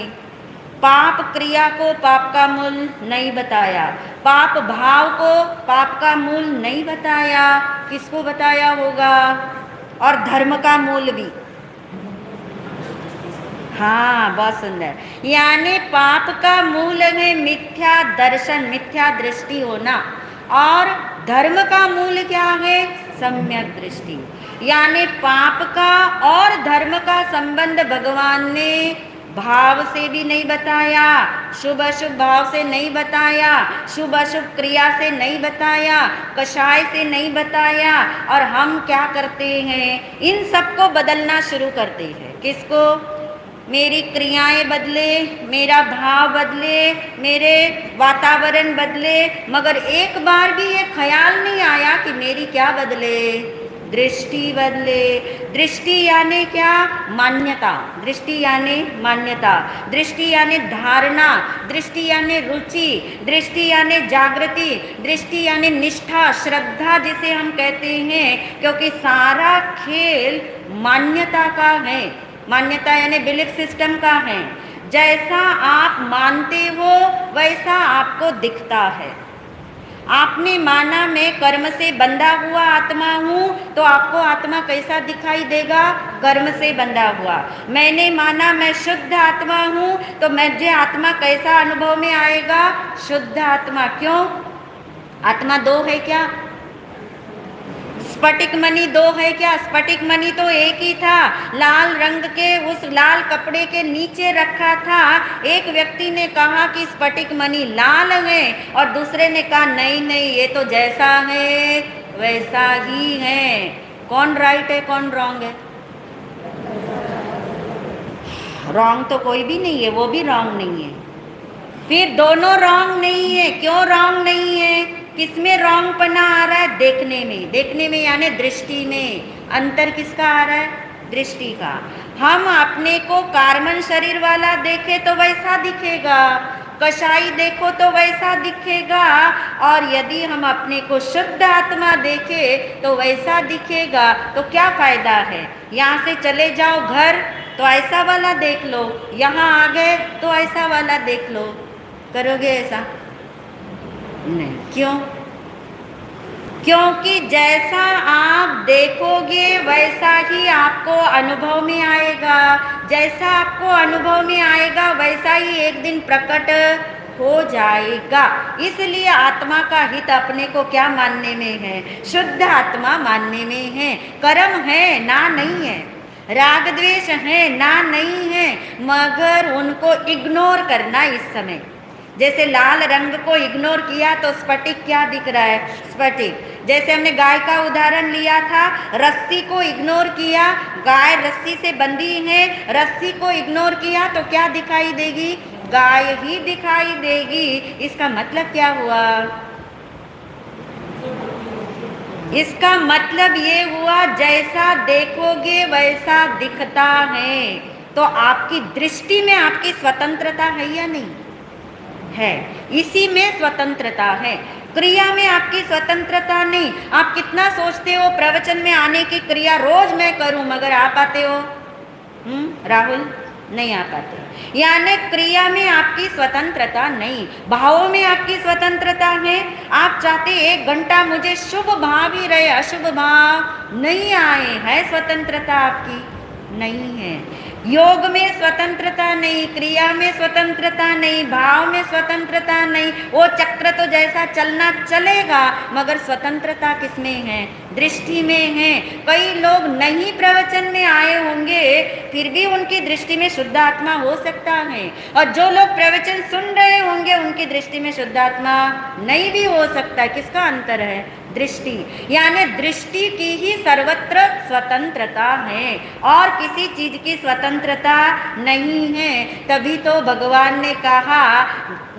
पाप क्रिया को पाप का मूल नहीं बताया, पाप भाव को पाप का मूल नहीं बताया। किसको बताया होगा? और धर्म का मूल भी। हाँ, बहुत सुंदर। यानी पाप का मूल है मिथ्या दर्शन, मिथ्या दृष्टि होना, और धर्म का मूल क्या है? सम्यक दृष्टि। यानी पाप का और धर्म का संबंध भगवान ने भाव से भी नहीं बताया, शुभ अशुभ भाव से नहीं बताया, शुभ अशुभ क्रिया से नहीं बताया, कषाय से नहीं बताया। और हम क्या करते हैं? इन सबको बदलना शुरू करते हैं। किसको? मेरी क्रियाएं बदले, मेरा भाव बदले, मेरे वातावरण बदले, मगर एक बार भी ये ख्याल नहीं आया कि मेरी क्या बदले? दृष्टि बदले। दृष्टि यानी क्या? मान्यता। दृष्टि यानी मान्यता, दृष्टि यानी धारणा, दृष्टि यानी रुचि, दृष्टि यानी जागृति, दृष्टि यानी निष्ठा, श्रद्धा जिसे हम कहते हैं। क्योंकि सारा खेल मान्यता का है। मान्यता यानी बिलीफ सिस्टम का है। जैसा आप मानते हो वैसा आपको दिखता है। आपने माना मैं कर्म से बंधा हुआ आत्मा हूँ, तो आपको आत्मा कैसा दिखाई देगा? कर्म से बंधा हुआ। मैंने माना मैं शुद्ध आत्मा हूँ, तो मुझे आत्मा कैसा अनुभव में आएगा? शुद्ध आत्मा। क्यों? आत्मा दो है क्या? स्फटिक मणि दो है क्या? स्फटिक मणि तो एक ही था, लाल रंग के उस लाल कपड़े के नीचे रखा था। एक व्यक्ति ने कहा कि स्फटिक मणि लाल है, और दूसरे ने कहा नहीं नहीं, ये तो जैसा है वैसा ही है। कौन राइट है, कौन रॉन्ग है? रॉन्ग तो कोई भी नहीं है, वो भी रॉन्ग नहीं है। फिर दोनों रॉन्ग नहीं है। क्यों रॉन्ग नहीं है? किसमें रॉन्ग पना आ रहा है? देखने में। देखने में यानी दृष्टि में। अंतर किसका आ रहा है? दृष्टि का। हम अपने को कार्बन शरीर वाला देखे तो वैसा दिखेगा, कषाई देखो तो वैसा दिखेगा, और यदि हम अपने को शुद्ध आत्मा देखे तो वैसा दिखेगा। तो क्या फायदा है? यहाँ से चले जाओ घर तो ऐसा वाला देख लो, यहाँ आ गए तो ऐसा वाला देख लो। करोगे ऐसा? नहीं। क्यों? क्योंकि जैसा आप देखोगे वैसा ही आपको अनुभव में आएगा। जैसा आपको अनुभव में आएगा वैसा ही एक दिन प्रकट हो जाएगा। इसलिए आत्मा का हित अपने को क्या मानने में है? शुद्ध आत्मा मानने में है। कर्म है ना नहीं है, राग द्वेष है ना नहीं है, मगर उनको इग्नोर करना इस समय। जैसे लाल रंग को इग्नोर किया तो स्फटिक क्या दिख रहा है? स्फटिक। जैसे हमने गाय का उदाहरण लिया था, रस्सी को इग्नोर किया, गाय रस्सी से बंधी है, रस्सी को इग्नोर किया तो क्या दिखाई देगी? गाय ही दिखाई देगी। इसका मतलब क्या हुआ? इसका मतलब ये हुआ जैसा देखोगे वैसा दिखता है। तो आपकी दृष्टि में आपकी स्वतंत्रता है या नहीं है? इसी में स्वतंत्रता है। क्रिया में आपकी स्वतंत्रता नहीं। आप कितना सोचते हो प्रवचन में आने की क्रिया रोज मैं करूं, मगर आ पाते हो? राहुल, नहीं आ पाते। यानी क्रिया में आपकी स्वतंत्रता नहीं, भावों में आपकी स्वतंत्रता है। आप चाहते 1 घंटा मुझे शुभ भाव ही रहे, अशुभ भाव नहीं आए, है स्वतंत्रता आपकी? नहीं है। योग में स्वतंत्रता नहीं, क्रिया में स्वतंत्रता नहीं, भाव में स्वतंत्रता नहीं। वो चक्र तो जैसा चलना चलेगा, मगर स्वतंत्रता किसमें है? दृष्टि में है। कई लोग नहीं प्रवचन में आए होंगे, फिर भी उनकी दृष्टि में शुद्ध आत्मा हो सकता है, और जो लोग प्रवचन सुन रहे होंगे उनकी दृष्टि में शुद्ध आत्मा नहीं भी हो सकता। किसका अंतर है? दृष्टि। यानी दृष्टि की ही सर्वत्र स्वतंत्रता है, और किसी चीज की स्वतंत्रता नहीं है। तभी तो भगवान ने कहा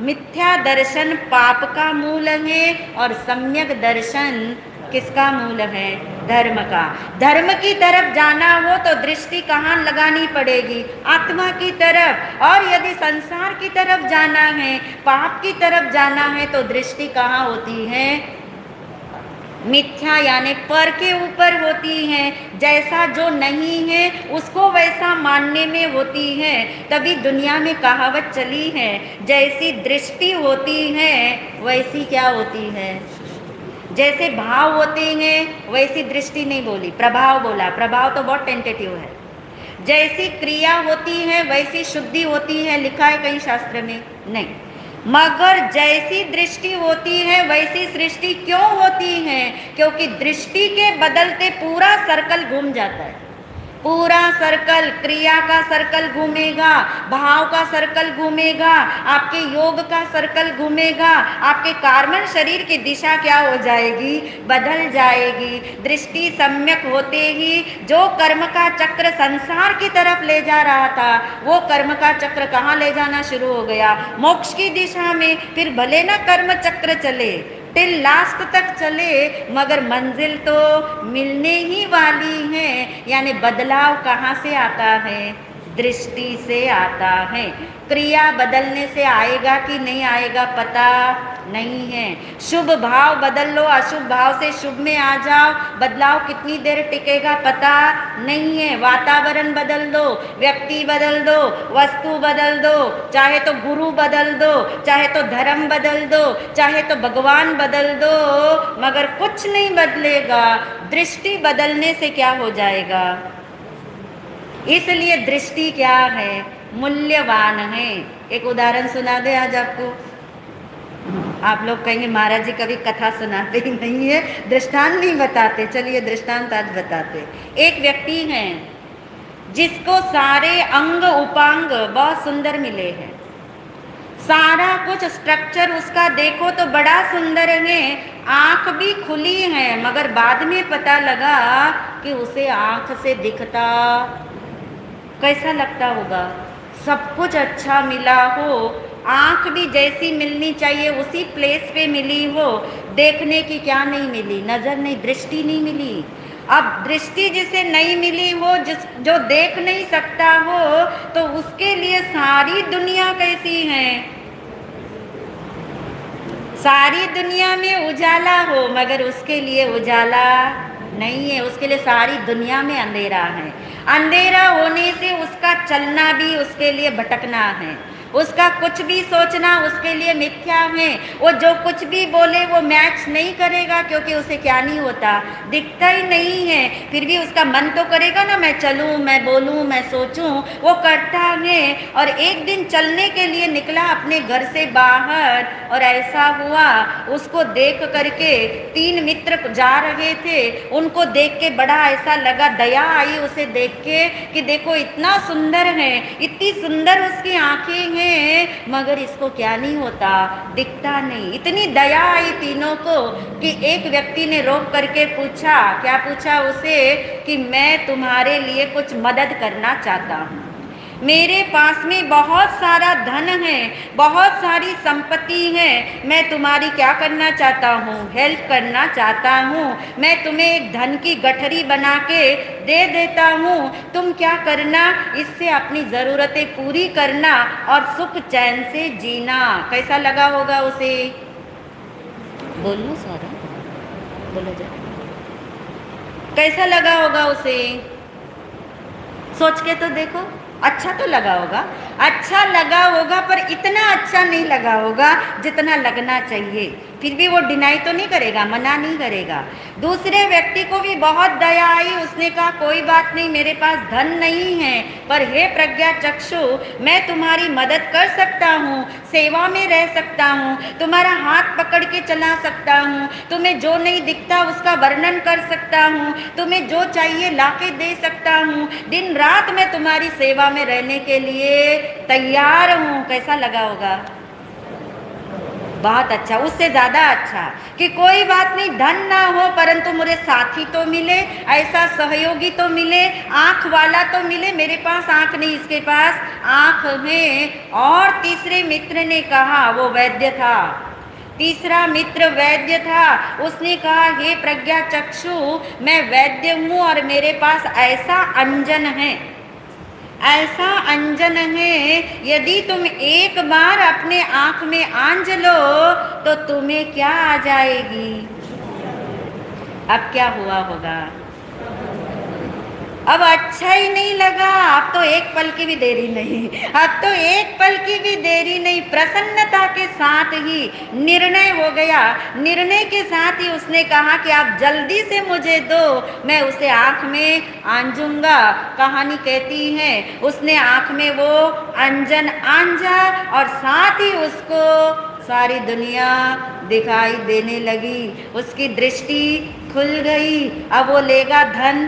मिथ्या दर्शन पाप का मूल है, और सम्यक दर्शन किसका मूल है? धर्म का। धर्म की तरफ जाना हो तो दृष्टि कहाँ लगानी पड़ेगी? आत्मा की तरफ। और यदि संसार की तरफ जाना है, पाप की तरफ जाना है, तो दृष्टि कहाँ होती है? मिथ्या यानी पर के ऊपर होती है। जैसा जो नहीं है उसको वैसा मानने में होती है। तभी दुनिया में कहावत चली है, जैसी दृष्टि होती है वैसी क्या होती है? जैसे भाव होते हैं वैसी दृष्टि नहीं बोली, प्रभाव बोला। प्रभाव तो बहुत टेंटेटिव है। जैसी क्रिया होती है वैसी शुद्धि होती है, लिखा है कहीं शास्त्र में? नहीं। मगर जैसी दृष्टि होती है वैसी सृष्टि क्यों होती है? क्योंकि दृष्टि के बदलते पूरा सर्कल घूम जाता है। पूरा सर्कल, क्रिया का सर्कल घूमेगा, भाव का सर्कल घूमेगा, आपके योग का सर्कल घूमेगा, आपके कार्बन शरीर की दिशा क्या हो जाएगी? बदल जाएगी। दृष्टि सम्यक होते ही जो कर्म का चक्र संसार की तरफ ले जा रहा था, वो कर्म का चक्र कहाँ ले जाना शुरू हो गया? मोक्ष की दिशा में। फिर भले ना कर्म चक्र चले, टिल लास्ट तक चले, मगर मंजिल तो मिलने ही वाली है। यानी बदलाव कहाँ से आता है? दृष्टि से आता है। क्रिया बदलने से आएगा कि नहीं आएगा पता नहीं है। शुभ भाव बदल लो, अशुभ भाव से शुभ में आ जाओ, बदलाव कितनी देर टिकेगा पता नहीं है। वातावरण बदल दो, व्यक्ति बदल दो, वस्तु बदल दो, चाहे तो गुरु बदल दो, चाहे तो धर्म बदल दो, चाहे तो भगवान बदल दो, मगर कुछ नहीं बदलेगा। दृष्टि बदलने से क्या हो जाएगा? इसलिए दृष्टि क्या है? मूल्यवान है। एक उदाहरण सुना दे आज आपको। आप लोग कहेंगे महाराज जी कभी कथा सुनाते ही नहीं है, दृष्टांत नहीं बताते। चलिए दृष्टांत आज बताते। एक व्यक्ति हैं जिसको सारे अंग उपांग बहुत सुंदर मिले हैं, सारा कुछ स्ट्रक्चर उसका देखो तो बड़ा सुंदर है, आंख भी खुली है, मगर बाद में पता लगा कि उसे आंख से दिखता कैसा लगता होगा? सब कुछ अच्छा मिला हो, आंख भी जैसी मिलनी चाहिए उसी प्लेस पे मिली हो, देखने की क्या नहीं मिली? नजर नहीं, दृष्टि नहीं मिली। अब दृष्टि जिसे नहीं मिली हो, जो देख नहीं सकता हो, तो उसके लिए सारी दुनिया कैसी है? सारी दुनिया में उजाला हो, मगर उसके लिए उजाला नहीं है, उसके लिए सारी दुनिया में अंधेरा है। अंधेरा होने से उसका चलना भी उसके लिए भटकना है, उसका कुछ भी सोचना उसके लिए मिथ्या है। वो जो कुछ भी बोले वो मैच नहीं करेगा, क्योंकि उसे क्या नहीं होता? दिखता ही नहीं है। फिर भी उसका मन तो करेगा ना, मैं चलूँ, मैं बोलूँ, मैं सोचूं, वो करता है। और एक दिन चलने के लिए निकला अपने घर से बाहर, और ऐसा हुआ उसको देख करके 3 मित्र जा रहे थे, उनको देख के बड़ा ऐसा लगा, दया आई उसे देख के कि देखो इतना सुंदर है, इतनी सुंदर उसकी आंखें हैं, मगर इसको क्या नहीं होता? दिखता नहीं। इतनी दया आई तीनों को कि एक व्यक्ति ने रोक करके पूछा, क्या पूछा उसे? कि मैं तुम्हारे लिए कुछ मदद करना चाहता हूँ, मेरे पास में बहुत सारा धन है, बहुत सारी संपत्ति है, मैं तुम्हारी क्या करना चाहता हूँ? हेल्प करना चाहता हूँ। मैं तुम्हें एक धन की गठरी बना के दे देता हूँ, तुम क्या करना? इससे अपनी ज़रूरतें पूरी करना और सुख चैन से जीना। कैसा लगा होगा उसे? बोलो सारा, बोलो जा। कैसा लगा होगा उसे? सोच के तो देखो। अच्छा तो लगा होगा, अच्छा लगा होगा, पर इतना अच्छा नहीं लगा होगा जितना लगना चाहिए। फिर भी वो डिनाई तो नहीं करेगा, मना नहीं करेगा। दूसरे व्यक्ति को भी बहुत दया आई, उसने कहा कोई बात नहीं, मेरे पास धन नहीं है, पर हे प्रज्ञा चक्षु, मैं तुम्हारी मदद कर सकता हूँ, सेवा में रह सकता हूँ, तुम्हारा हाथ पकड़ के चला सकता हूँ, तुम्हें जो नहीं दिखता उसका वर्णन कर सकता हूँ, तुम्हें जो चाहिए लाके दे सकता हूँ, दिन रात मैं तुम्हारी सेवा में रहने के लिए तैयार हूँ। कैसा लगा होगा? बहुत अच्छा, उससे ज़्यादा अच्छा कि कोई बात नहीं, धन ना हो परंतु मुझे साथी तो मिले, ऐसा सहयोगी तो मिले, आँख वाला तो मिले। मेरे पास आँख नहीं, इसके पास आँख है। और तीसरे मित्र ने कहा, वो वैद्य था, तीसरा मित्र वैद्य था, उसने कहा हे प्रज्ञा चक्षु, मैं वैद्य हूँ और मेरे पास ऐसा अंजन है, ऐसा अंजन है, यदि तुम एक बार अपने आँख में आंज लो तो तुम्हें क्या आ जाएगी? अब क्या हुआ होगा? अब अच्छा ही नहीं लगा, अब तो एक पल की भी देरी नहीं, अब तो एक पल की भी देरी नहीं, प्रसन्नता के साथ ही निर्णय हो गया। निर्णय के साथ ही उसने कहा कि आप जल्दी से मुझे दो, मैं उसे आँख में आंजूंगा। कहानी कहती है उसने आँख में वो अंजन आंजा और साथ ही उसको सारी दुनिया दिखाई देने लगी, उसकी दृष्टि खुल गई। अब वो लेगा धन,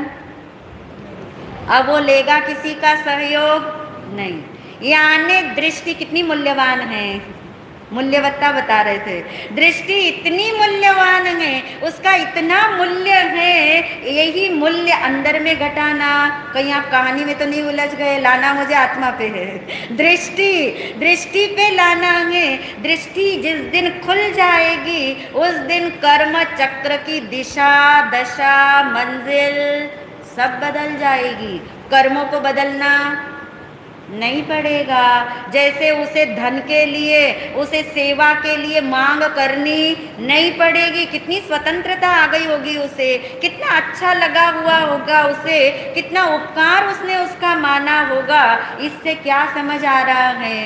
अब वो लेगा किसी का सहयोग नहीं। यानी दृष्टि कितनी मूल्यवान है, मूल्यवत्ता बता रहे थे। दृष्टि इतनी मूल्यवान है, उसका इतना मूल्य है, यही मूल्य अंदर में घटाना। कहीं आप कहानी में तो नहीं उलझ गए? लाना मुझे आत्मा पे है, दृष्टि पे लाना है। दृष्टि जिस दिन खुल जाएगी उस दिन कर्म चक्र की दिशा, दशा, मंजिल सब बदल जाएगी। कर्मों को बदलना नहीं पड़ेगा। जैसे उसे धन के लिए, उसे सेवा के लिए मांग करनी नहीं पड़ेगी। कितनी स्वतंत्रता आ गई होगी उसे, कितना अच्छा लगा हुआ होगा उसे, कितना उपकार उसने उसका माना होगा। इससे क्या समझ आ रहा है?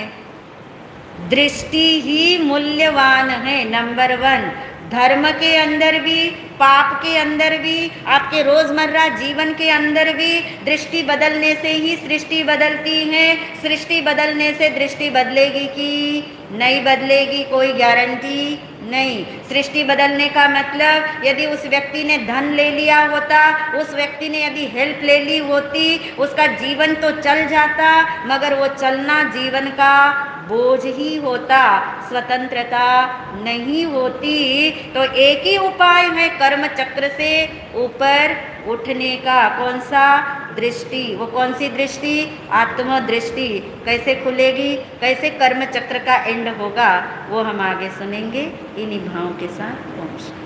दृष्टि ही मूल्यवान है। नंबर 1, धर्म के अंदर भी, पाप के अंदर भी, आपके रोजमर्रा जीवन के अंदर भी दृष्टि बदलने से ही सृष्टि बदलती है। सृष्टि बदलने से दृष्टि बदलेगी कि नहीं बदलेगी, कोई गारंटी नहीं। सृष्टि बदलने का मतलब, यदि उस व्यक्ति ने धन ले लिया होता, उस व्यक्ति ने यदि हेल्प ले ली होती, उसका जीवन तो चल जाता, मगर वो चलना जीवन का बोझ ही होता, स्वतंत्रता नहीं होती। तो एक ही उपाय है कर्म चक्र से ऊपर उठने का। कौन सा? दृष्टि। वो कौन सी दृष्टि? आत्मदृष्टि। कैसे खुलेगी, कैसे कर्म चक्र का एंड होगा, वो हम आगे सुनेंगे इन्हीं भावों के साथ। ओम शांति।